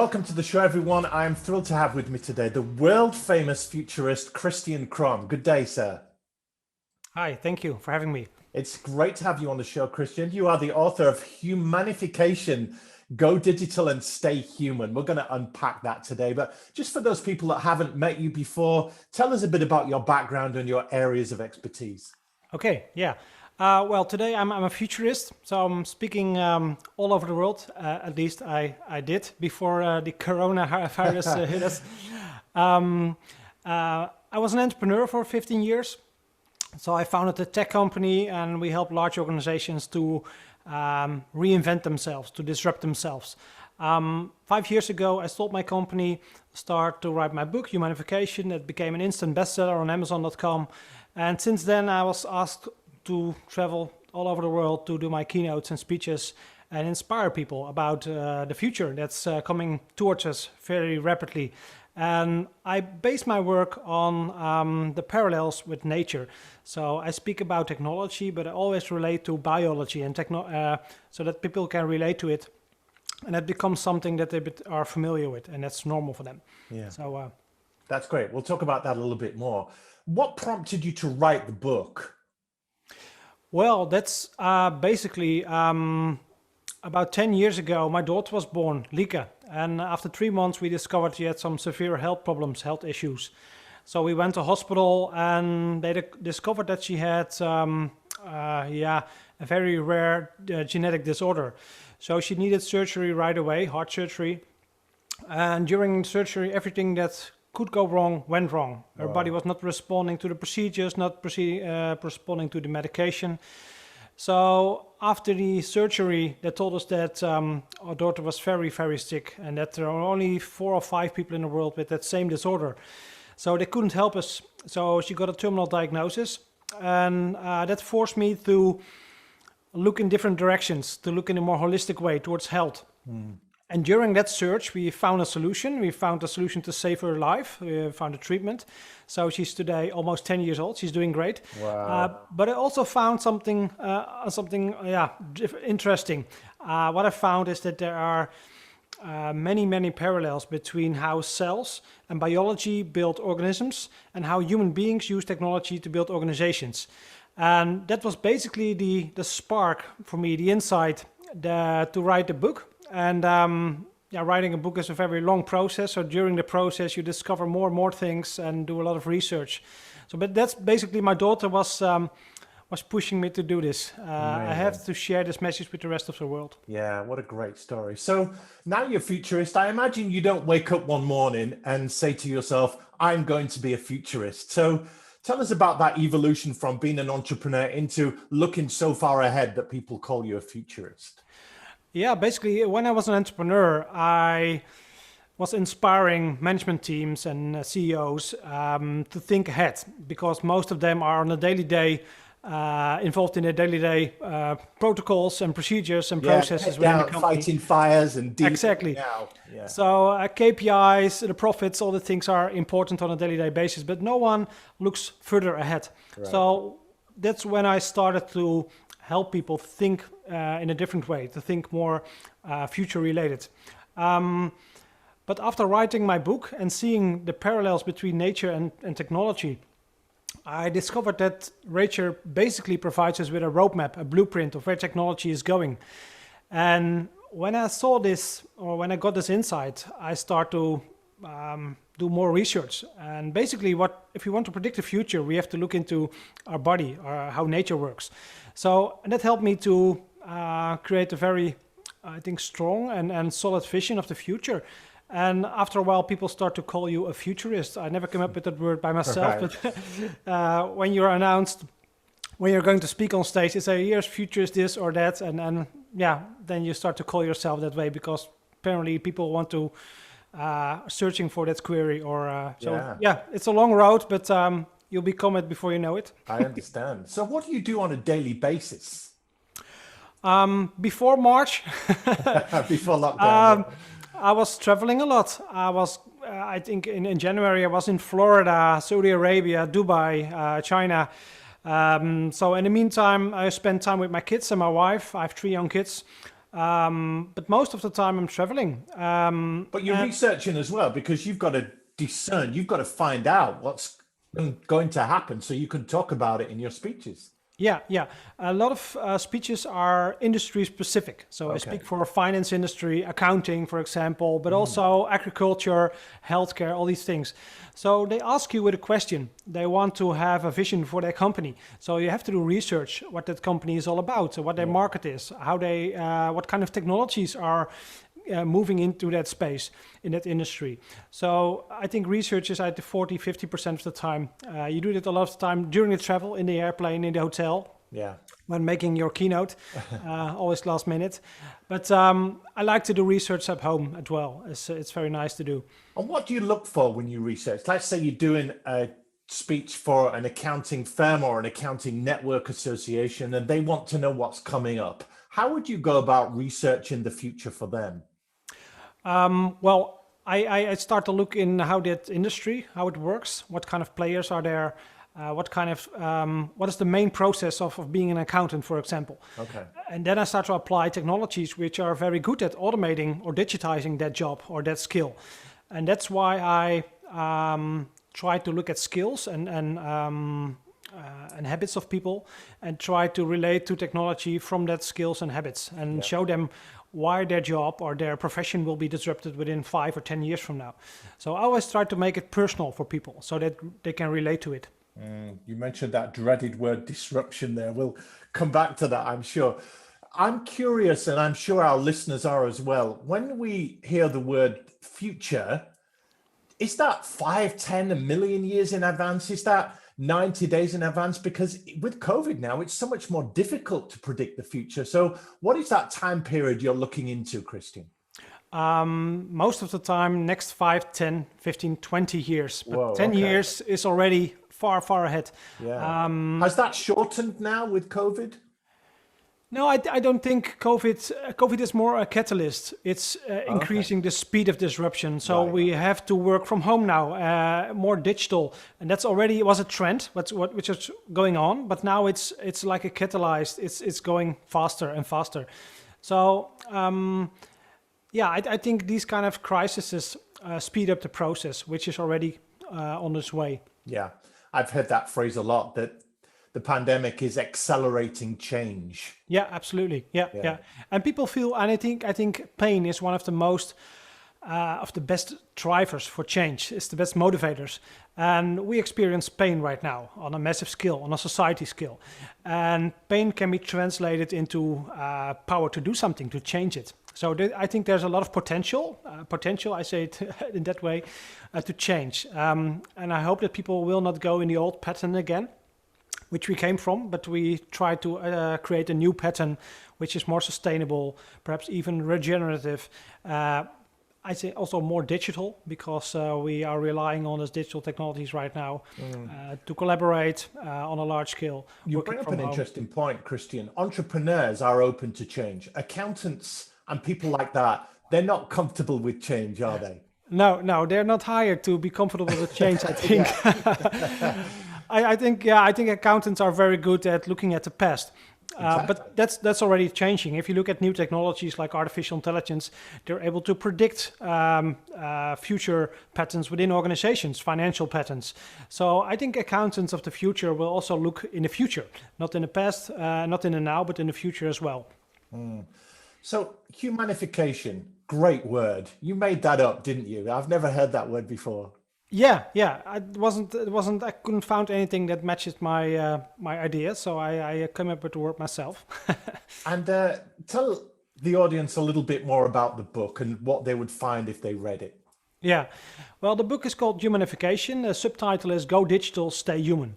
Welcome to the show, everyone. I am thrilled to have with me today the world-famous futurist Christian Kromme. Good day, sir. Hi, thank you for having me. It's great to have you on the show, Christian. You are the author of Humanification, Go Digital and Stay Human. We're going to unpack that today. But just for those people that haven't met you before, tell us a bit about your background and your areas of expertise. Okay, yeah. Well, today I'm a futurist, so I'm speaking all over the world. At least I did before the coronavirus hit us. I was an entrepreneur for 15 years. So I founded a tech company, and we help large organizations to reinvent themselves, to disrupt themselves. 5 years ago, I sold my company, started to write my book, Humanification. It became an instant bestseller on Amazon.com. And since then, I was asked to travel all over the world to do my keynotes and speeches and inspire people about the future that's coming towards us very rapidly. And I base my work on the parallels with nature. So I speak about technology, but I always relate to biology and so that people can relate to it. And that becomes something that they are familiar with, and that's normal for them. Yeah. So that's great. We'll talk about that a little bit more. What prompted you to write the book? Well, that's basically about 10 years ago, my daughter was born, Lika. And after 3 months, we discovered she had some severe health problems, health issues. So we went to hospital, and they discovered that she had a very rare genetic disorder. So she needed surgery right away, heart surgery. And during surgery, everything that could go wrong went wrong. Her body was not responding to the procedures, not responding to the medication. So after the surgery, they told us that our daughter was very, very sick, and that there are only 4 or 5 people in the world with that same disorder. So they couldn't help us. So she got a terminal diagnosis, and that forced me to look in different directions, to look in a more holistic way towards health. And during that search, we found a solution. We found a solution to save her life. We found a treatment. So she's today almost 10 years old. She's doing great. Wow. But I also found something interesting. What I found is that there are many parallels between how cells and biology build organisms and how human beings use technology to build organizations. And that was basically the spark for me, the insight to write the book. And writing a book is a very long process. So during the process, you discover more and more things and do a lot of research. So, but that's basically, my daughter was pushing me to do this. I have to share this message with the rest of the world. Yeah, what a great story. So now you're a futurist. I imagine you don't wake up one morning and say to yourself, I'm going to be a futurist. So tell us about that evolution from being an entrepreneur into looking so far ahead that people call you a futurist. Yeah, basically, when I was an entrepreneur, I was inspiring management teams and CEOs to think ahead, because most of them are on a daily day involved in their daily protocols and procedures and processes within the company. Fighting fires and dealing. Exactly. Yeah. So KPIs, the profits, all the things are important on a daily basis, but no one looks further ahead. Right. So that's when I started to help people think in a different way, to think more future related. But after writing my book and seeing the parallels between nature and technology, I discovered that nature basically provides us with a roadmap, a blueprint of where technology is going. And when I saw this, or when I got this insight, I start to do more research. And basically, if we want to predict the future, we have to look into our body, or how nature works. So, and that helped me to create a very, I think, strong and solid vision of the future. And after a while, people start to call you a futurist. I never came up with that word by myself, right. But when you're announced, when you're going to speak on stage, they say, here's futurist this or that. And then you start to call yourself that way, because apparently people want to searching for that query. It's a long road, but you'll become it before you know it. I understand. So what do you do on a daily basis? Before March, before lockdown, I was traveling a lot. I think in January, I was in Florida, Saudi Arabia, Dubai, China. So in the meantime, I spent time with my kids and my wife. I have 3 young kids. But most of the time I'm traveling. But you're researching as well because you've got to discern, you've got to find out what's going to happen so you can talk about it in your speeches. Yeah, yeah. A lot of speeches are industry specific. So I speak for finance industry, accounting, for example, but also agriculture, healthcare, all these things. So they ask you with a question. They want to have a vision for their company. So you have to do research what that company is all about, so what their market is, how they, what kind of technologies are moving into that space, in that industry. So I think research is at the 40-50% of the time. You do it a lot of the time during the travel, in the airplane, in the hotel. Yeah. When making your keynote, always last minute. But I like to do research at home as well. It's very nice to do. And what do you look for when you research? Let's say you're doing a speech for an accounting firm or an accounting network association, and they want to know what's coming up. How would you go about researching the future for them? Well, I start to look in how that industry, how it works, what kind of players are there, what is the main process of being an accountant, for example. Okay. And then I start to apply technologies which are very good at automating or digitizing that job or that skill. And that's why I try to look at skills and habits of people and try to relate to technology from that skills and habits and show them why their job or their profession will be disrupted within 5 or 10 years from now. So I always try to make it personal for people so that they can relate to it. You mentioned that dreaded word disruption there. We'll come back to that, I'm sure. I'm curious, and I'm sure our listeners are as well. When we hear the word future, is that 5, 10, a million years in advance? Is that 90 days in advance? Because with COVID now, it's so much more difficult to predict the future. So what is that time period you're looking into, Christian? Most of the time, next 5, 10, 15, 20 years. But Whoa, 10 years is already far, far ahead. Yeah. Has that shortened now with COVID? No, I don't think COVID is more a catalyst. It's increasing the speed of disruption. So we have to work from home now, more digital, and that's already was a trend, which is going on. But now it's like a catalyst. It's going faster and faster. So I think these kind of crises speed up the process, which is already on its way. Yeah, I've heard that phrase a lot. That the pandemic is accelerating change. Yeah, absolutely. Yeah. And people feel, and I think pain is one of the most of the best drivers for change. It's the best motivators. And we experience pain right now on a massive scale, on a society scale. And pain can be translated into power to do something, to change it. So I think there's a lot of potential, I say it in that way, to change. And I hope that people will not go in the old pattern again, which we came from, but we try to create a new pattern which is more sustainable, perhaps even regenerative. I say also more digital, because we are relying on those digital technologies right now to collaborate on a large scale. You bring up an interesting point, Christian. Entrepreneurs are open to change. Accountants and people like that, they're not comfortable with change, are they? No, they're not hired to be comfortable with change, I think. I think accountants are very good at looking at the past. Exactly. But that's already changing. If you look at new technologies like artificial intelligence, they're able to predict future patterns within organizations, financial patterns. So I think accountants of the future will also look in the future, not in the past, not in the now, but in the future as well. So humanification, great word. You made that up, didn't you? I've never heard that word before. Yeah. It wasn't. I couldn't find anything that matches my my idea, so I came up with the word myself. And tell the audience a little bit more about the book and what they would find if they read it. Yeah, well, the book is called Humanification. The subtitle is "Go Digital, Stay Human."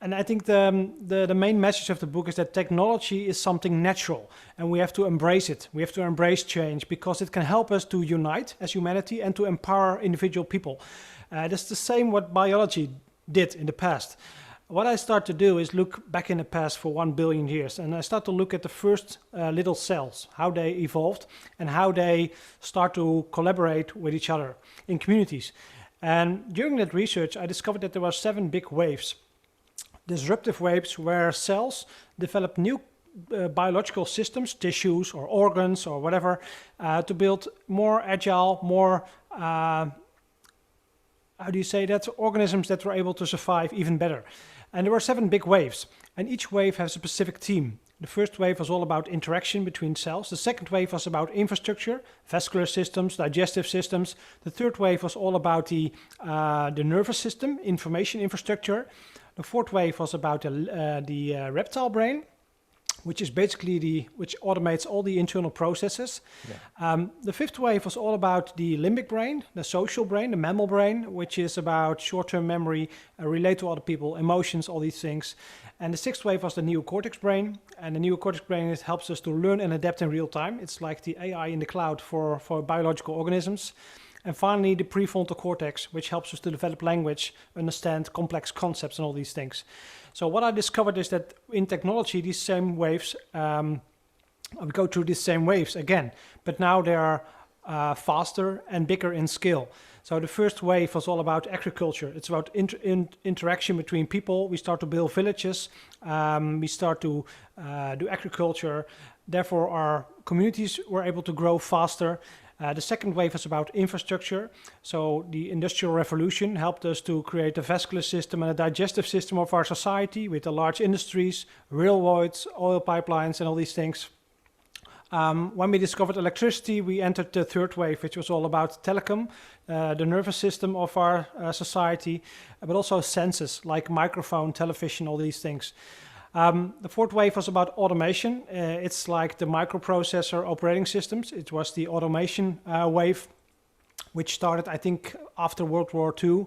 And I think the main message of the book is that technology is something natural, and we have to embrace it. We have to embrace change because it can help us to unite as humanity and to empower individual people. That's the same what biology did in the past. What I start to do is look back in the past for 1 billion years, and I start to look at the first little cells, how they evolved and how they start to collaborate with each other in communities. And during that research, I discovered that there were 7 big waves. Disruptive waves where cells develop new biological systems, tissues or organs or whatever, to build more agile, more, organisms that were able to survive even better. And there were 7 big waves, and each wave has a specific theme. The first wave was all about interaction between cells. The second wave was about infrastructure, vascular systems, digestive systems. The third wave was all about the nervous system, information infrastructure. The fourth wave was about the reptile brain, which is basically which automates all the internal processes. Yeah. The fifth wave was all about the limbic brain, the social brain, the mammal brain, which is about short-term memory, relate to other people, emotions, all these things. And the sixth wave was the neocortex brain. And the neocortex brain helps us to learn and adapt in real time. It's like the AI in the cloud for biological organisms. And finally, the prefrontal cortex, which helps us to develop language, understand complex concepts and all these things. So what I discovered is that in technology, these same waves, we go through these same waves again, but now they are faster and bigger in scale. So the first wave was all about agriculture. It's about interaction between people. We start to build villages. We start to do agriculture. Therefore, our communities were able to grow faster. The second wave was about infrastructure. So the Industrial Revolution helped us to create a vascular system and a digestive system of our society with the large industries, railroads, oil pipelines, and all these things. When we discovered electricity, we entered the third wave, which was all about telecom, the nervous system of our society, but also senses like microphone, television, all these things. The fourth wave was about automation. It's like the microprocessor operating systems. It was the automation wave, which started, I think, after World War II.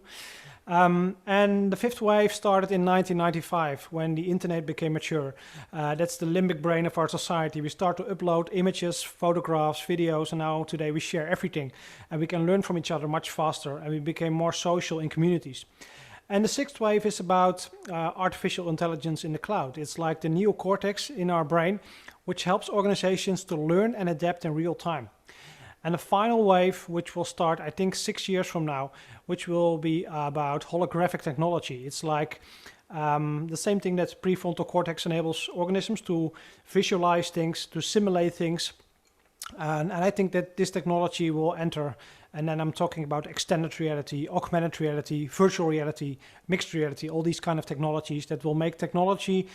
And the fifth wave started in 1995 when the internet became mature. That's the limbic brain of our society. We start to upload images, photographs, videos, and now today we share everything. And we can learn from each other much faster, and we became more social in communities. And the sixth wave is about artificial intelligence in the cloud. It's like the neocortex in our brain, which helps organizations to learn and adapt in real time. And the final wave, which will start, I think, 6 years from now, which will be about holographic technology. It's like the same thing that prefrontal cortex enables organisms to visualize things, to simulate things. And I think that this technology will enter, and then I'm talking about extended reality, augmented reality, virtual reality, mixed reality, all these kind of technologies that will make technology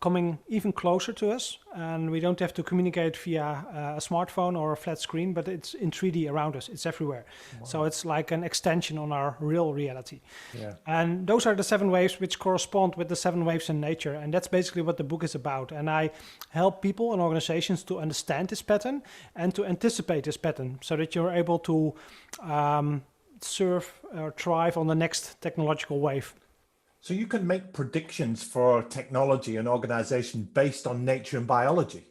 coming even closer to us, and we don't have to communicate via a smartphone or a flat screen, but it's in 3D around us. It's everywhere. Wow. So it's like an extension on our real reality. Yeah. And those are the 7 waves which correspond with the 7 waves in nature, and that's basically what the book is about. And I help people and organizations to understand this pattern and to anticipate this pattern so that you're able to surf or thrive on the next technological wave. So you can make predictions for technology and organization based on nature and biology.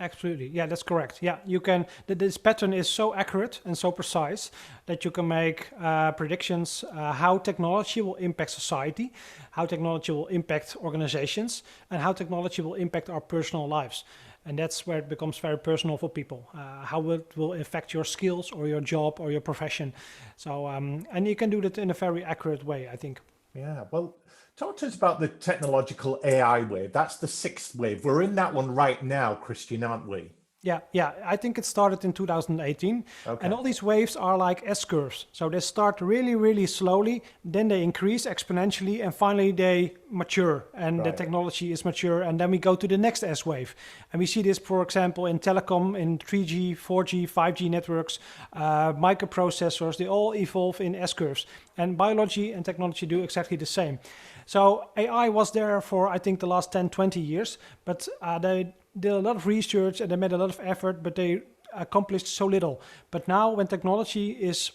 Absolutely. Yeah, that's correct. Yeah, you can. This pattern is so accurate and so precise that you can make predictions how technology will impact society, how technology will impact organizations, and how technology will impact our personal lives. And that's where it becomes very personal for people, how it will affect your skills or your job or your profession. So, and you can do that in a very accurate way, I think. Yeah, well, talk to us about the technological AI wave. That's the 6th wave. We're in that one right now, Christian, aren't we? Yeah. I think it started in 2018. Okay. And all these waves are like S-curves. So they start really, really slowly, then they increase exponentially, and finally they mature, and right. The technology is mature, and then we go to the next S-wave. And we see this, for example, in telecom, in 3G, 4G, 5G networks, microprocessors, they all evolve in S-curves. And biology and technology do exactly the same. So AI was there for, I think, the last 10, 20 years, but they did a lot of research and they made a lot of effort, but they accomplished so little. But now when technology is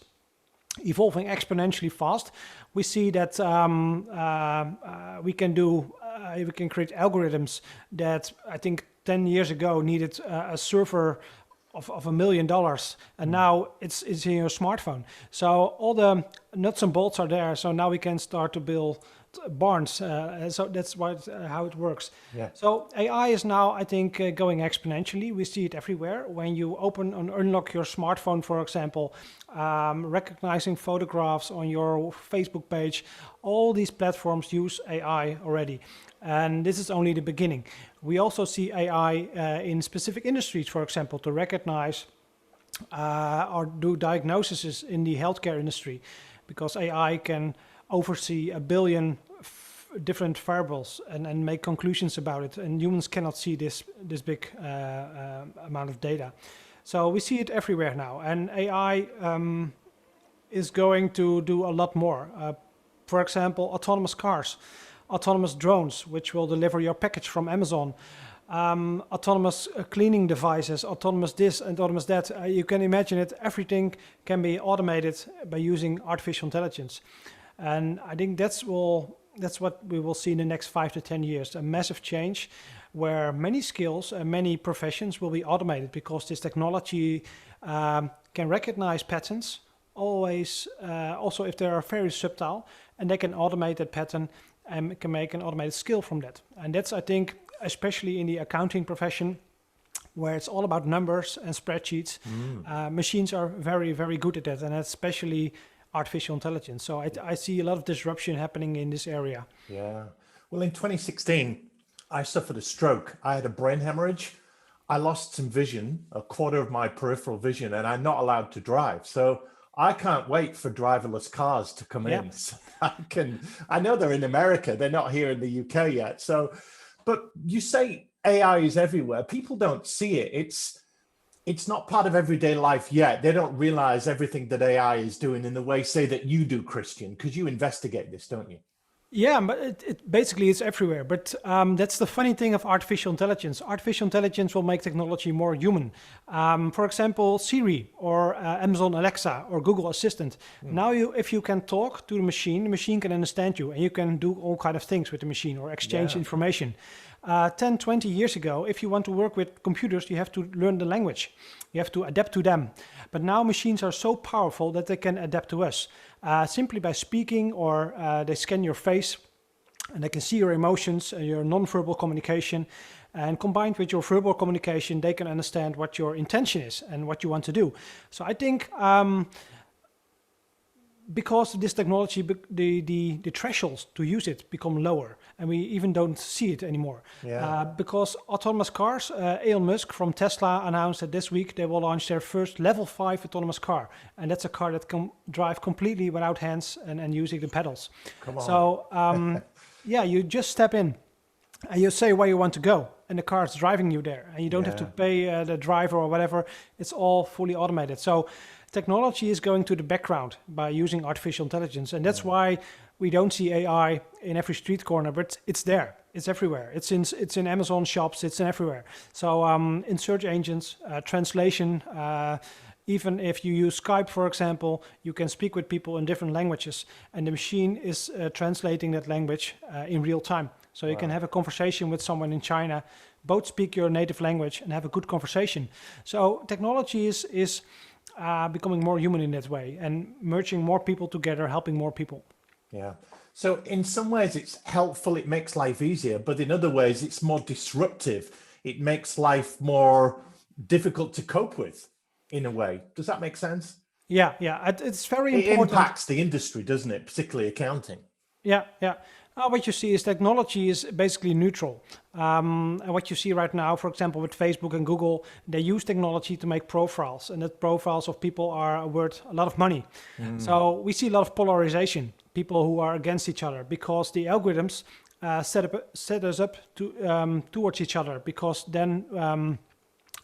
evolving exponentially fast, we see that we can create algorithms that I think 10 years ago needed a server of $1 million, and now it's in your smartphone. So all the nuts and bolts are there. So now we can start to build barns. So that's how it works. Yeah. So AI is now, I think, going exponentially. We see it everywhere. When you open and unlock your smartphone, for example, recognizing photographs on your Facebook page, all these platforms use AI already. And this is only the beginning. We also see AI in specific industries, for example, to recognize or do diagnoses in the healthcare industry, because AI can oversee a billion different variables and make conclusions about it, and humans cannot see this big amount of data. So we see it everywhere now, and AI is going to do a lot more. For example, autonomous cars, autonomous drones, which will deliver your package from Amazon, autonomous cleaning devices, autonomous this and autonomous that. You can imagine it, everything can be automated by using artificial intelligence. And I think that's what we will see in the next 5 to 10 years, a massive change where many skills and many professions will be automated, because this technology can recognize patterns, always, also if they are very subtle, and they can automate that pattern and can make an automated skill from that. And that's, I think, especially in the accounting profession, where it's all about numbers and spreadsheets. Machines are very, very good at that, and especially artificial intelligence. So I see a lot of disruption happening in this area. Yeah. Well, in 2016, I suffered a stroke. I had a brain hemorrhage. I lost some vision, a quarter of my peripheral vision, and I'm not allowed to drive. So I can't wait for driverless cars to come in. So I know they're in America. They're not here in the UK yet. So, but you say AI is everywhere. People don't see it. It's not part of everyday life yet. They don't realize everything that AI is doing in the way, say, that you do, Christian, because you investigate this, don't you? Yeah, but it basically is everywhere. But that's the funny thing of artificial intelligence. Artificial intelligence will make technology more human. For example, Siri or Amazon Alexa or Google Assistant. Now, if you can talk to the machine can understand you, and you can do all kind of things with the machine or exchange information. 10, 20 years ago, if you want to work with computers, you have to learn the language. You have to adapt to them. But now machines are so powerful that they can adapt to us. Simply by speaking, or they scan your face and they can see your emotions, your non-verbal communication. And combined with your verbal communication, they can understand what your intention is and what you want to do. So I think because of this technology, the thresholds to use it become lower, and we even don't see it anymore. Because autonomous cars, Elon Musk from Tesla announced that this week they will launch their first level 5 autonomous car, and that's a car that can drive completely without hands and using the pedals. Come on. So you just step in and you say where you want to go, and the car is driving you there, and you don't have to pay the driver or whatever. It's all fully automated. So technology is going to the background by using artificial intelligence, and that's why we don't see AI in every street corner, but it's there. It's everywhere. It's in Amazon shops. It's in everywhere. So in search engines, translation, even if you use Skype, for example, you can speak with people in different languages, and the machine is translating that language in real time. So you can have a conversation with someone in China, both speak your native language and have a good conversation. So technology is becoming more human in that way, and merging more people together, helping more people. Yeah. So in some ways it's helpful, it makes life easier, but in other ways it's more disruptive. It makes life more difficult to cope with, in a way. Does that make sense? Yeah. It's very important. It impacts the industry, doesn't it? Particularly accounting. Yeah. What you see is technology is basically neutral. And what you see right now, for example, with Facebook and Google, they use technology to make profiles, and that profiles of people are worth a lot of money. So we see a lot of polarization, people who are against each other, because the algorithms set us up towards each other, because then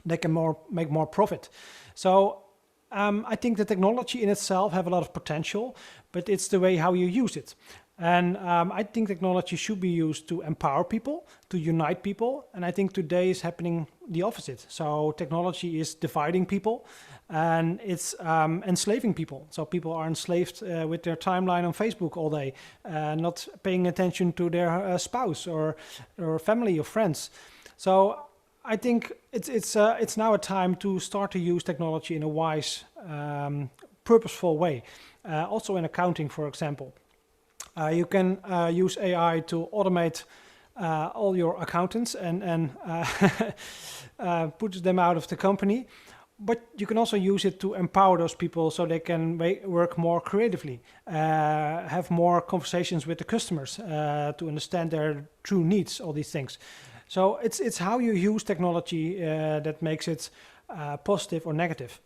they can make more profit. So I think the technology in itself have a lot of potential, but it's the way how you use it. And I think technology should be used to empower people, to unite people. And I think today is happening the opposite. So technology is dividing people, and it's enslaving people. So people are enslaved with their timeline on Facebook all day, not paying attention to their spouse or family or friends. So I think it's now a time to start to use technology in a wise, purposeful way. Also in accounting, for example. You can use AI to automate all your accountants and put them out of the company. But you can also use it to empower those people so they can work more creatively, have more conversations with the customers to understand their true needs, all these things. So it's how you use technology that makes it positive or negative.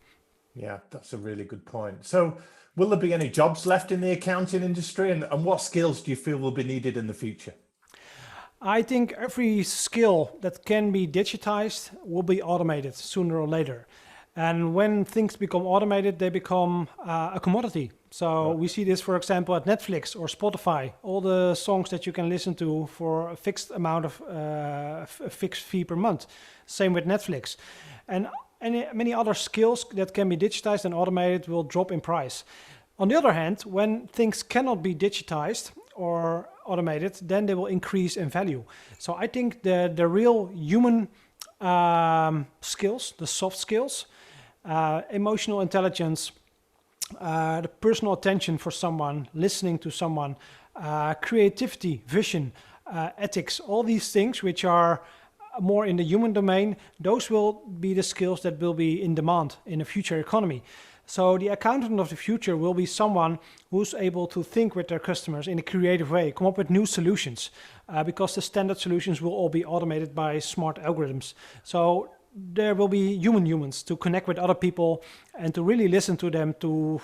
Yeah, that's a really good point. So will there be any jobs left in the accounting industry, and what skills do you feel will be needed in the future? I think every skill that can be digitized will be automated sooner or later. And when things become automated, they become a commodity. So we see this, for example, at Netflix or Spotify. All the songs that you can listen to for a fixed amount of a fixed fee per month. Same with Netflix. And many other skills that can be digitized and automated will drop in price. On the other hand, when things cannot be digitized or automated, then they will increase in value. So I think the real human skills, the soft skills, emotional intelligence, the personal attention for someone, listening to someone, creativity, vision, ethics, all these things which are more in the human domain, those will be the skills that will be in demand in the future economy. So the accountant of the future will be someone who's able to think with their customers in a creative way, come up with new solutions, because the standard solutions will all be automated by smart algorithms. So there will be humans to connect with other people and to really listen to them, to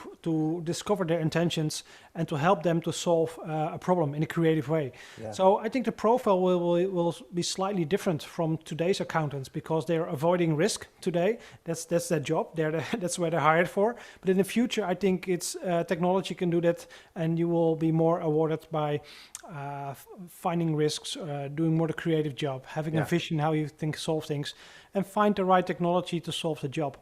discover their intentions and to help them to solve a problem in a creative way. Yeah. So I think the profile will be slightly different from today's accountants because they're avoiding risk today. That's their job. That's where they're hired for. But in the future, I think it's technology can do that, and you will be more awarded by finding risks, doing more the creative job, having a vision how you think solve things, and find the right technology to solve the job.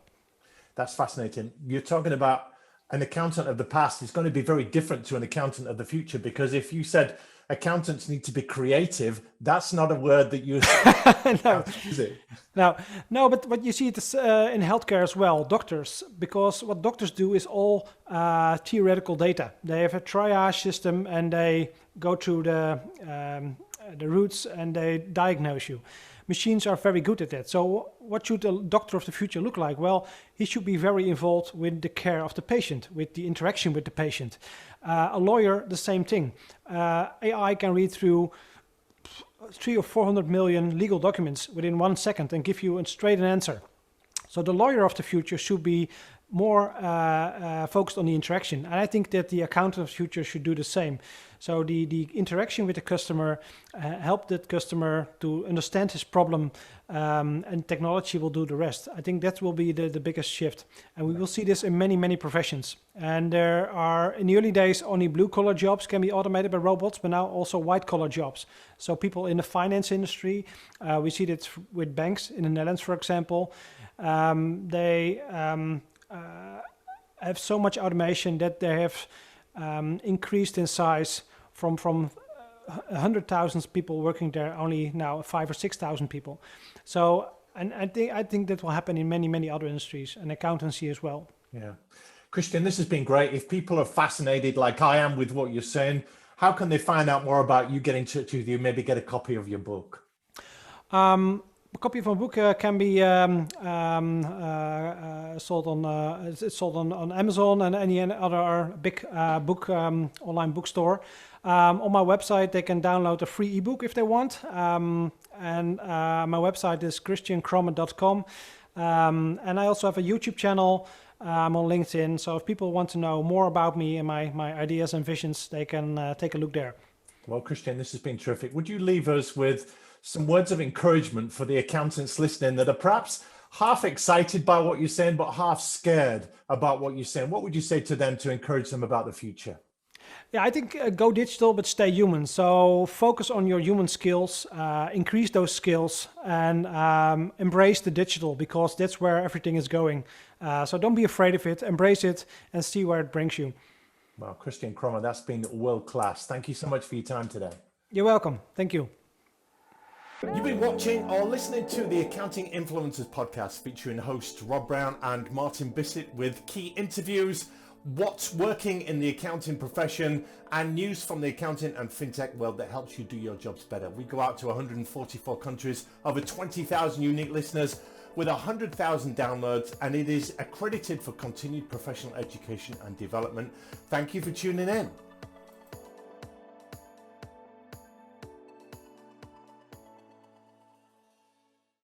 That's fascinating. You're talking about an accountant of the past is going to be very different to an accountant of the future, because if you said accountants need to be creative, that's not a word that you no. Is it? No, but you see it in healthcare as well, doctors, because what doctors do is all theoretical data. They have a triage system and they go through the roots and they diagnose you. Machines are very good at that. So what should a doctor of the future look like? Well, he should be very involved with the care of the patient, with the interaction with the patient. A lawyer, the same thing. AI can read through 300 or 400 million legal documents within 1 second and give you a straight answer. So the lawyer of the future should be more focused on the interaction. And I think that the accountant of the future should do the same. So the interaction with the customer, help that customer to understand his problem, and technology will do the rest. I think that will be the biggest shift. And we will see this in many, many professions. And there are, in the early days, only blue-collar jobs can be automated by robots, but now also white-collar jobs. So people in the finance industry, we see that with banks in the Netherlands, for example, they have so much automation that they have increased in size from 100,000 people working there, only now 5,000 or 6,000 people. So, and I think that will happen in many, many other industries, and accountancy as well. Yeah. Christian, this has been great. If people are fascinated like I am with what you're saying, how can they find out more about you, get in touch with you, maybe get a copy of your book? A copy of my book can be sold on Amazon and any other big book online bookstore. On my website, they can download a free ebook if they want. And my website is christiankromme.com. And I also have a YouTube channel. I'm on LinkedIn. So if people want to know more about me and my ideas and visions, they can take a look there. Well, Christian, this has been terrific. Would you leave us with some words of encouragement for the accountants listening that are perhaps half excited by what you're saying, but half scared about what you're saying? What would you say to them to encourage them about the future? Yeah, I think go digital, but stay human. So focus on your human skills, increase those skills, and embrace the digital, because that's where everything is going. So don't be afraid of it, embrace it, and see where it brings you. Well, Christian Kromme, that's been world class. Thank you so much for your time today. You're welcome. Thank you. You've been watching or listening to the Accounting Influencers podcast featuring hosts Rob Brown and Martin Bissett, with key interviews, what's working in the accounting profession, and news from the accounting and fintech world that helps you do your jobs better. We go out to 144 countries, over 20,000 unique listeners with 100,000 downloads, and it is accredited for continued professional education and development. Thank you for tuning in.